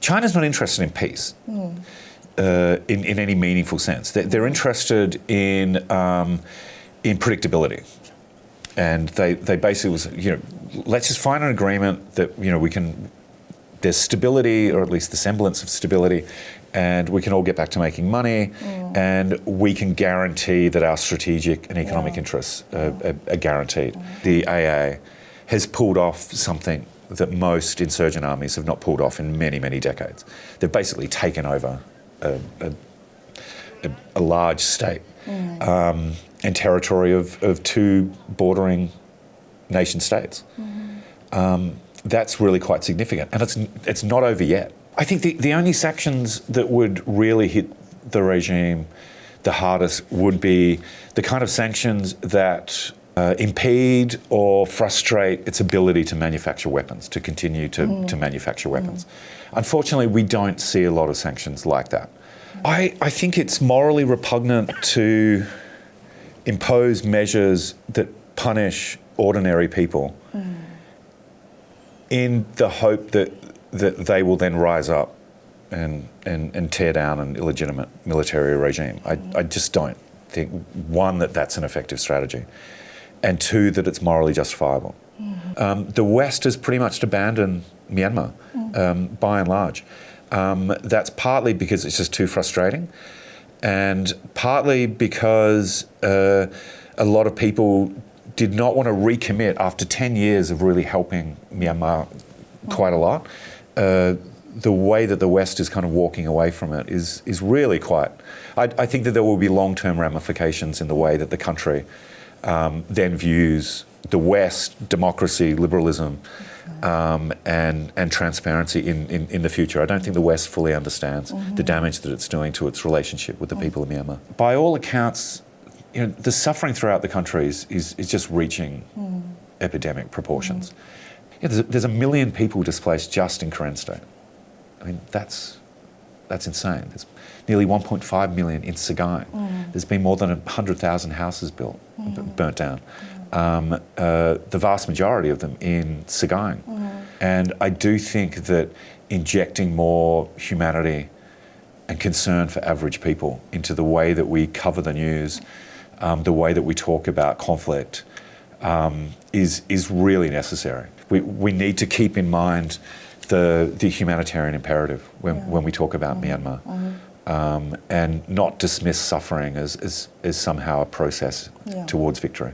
China's not interested in peace in any meaningful sense. They're interested in predictability. And they basically was, let's just find an agreement that, there's stability, or at least the semblance of stability, and we can all get back to making money, and we can guarantee that our strategic and economic interests are guaranteed. The AA has pulled off something that most insurgent armies have not pulled off in many, many decades. They've basically taken over a large state and territory of two bordering nation states. That's really quite significant, and it's not over yet. I think the only sanctions that would really hit the regime the hardest would be the kind of sanctions that impede or frustrate its ability to manufacture weapons, to continue to manufacture weapons. Unfortunately, we don't see a lot of sanctions like that. I think it's morally repugnant to impose measures that punish ordinary people in the hope that they will then rise up and tear down an illegitimate military regime. I just don't think, one, that that's an effective strategy, and two, that it's morally justifiable. The West has pretty much abandoned Myanmar, by and large. That's partly because it's just too frustrating, and partly because a lot of people did not want to recommit after 10 years of really helping Myanmar quite a lot. The way that the West is kind of walking away from it is really quite... I think that there will be long-term ramifications in the way that the country then views the West, democracy, liberalism, and transparency in the future. I don't think the West fully understands the damage that it's doing to its relationship with the people of Myanmar. By all accounts, the suffering throughout the country is just reaching epidemic proportions. There's 1 million people displaced just in Karen State. I mean, that's insane. There's nearly 1.5 million in Sagaing. There's been more than 100,000 houses burnt down. The vast majority of them in Sagaing. And I do think that injecting more humanity and concern for average people into the way that we cover the news, the way that we talk about conflict, is really necessary. We need to keep in mind the humanitarian imperative when we talk about Myanmar, and not dismiss suffering as somehow a process towards victory.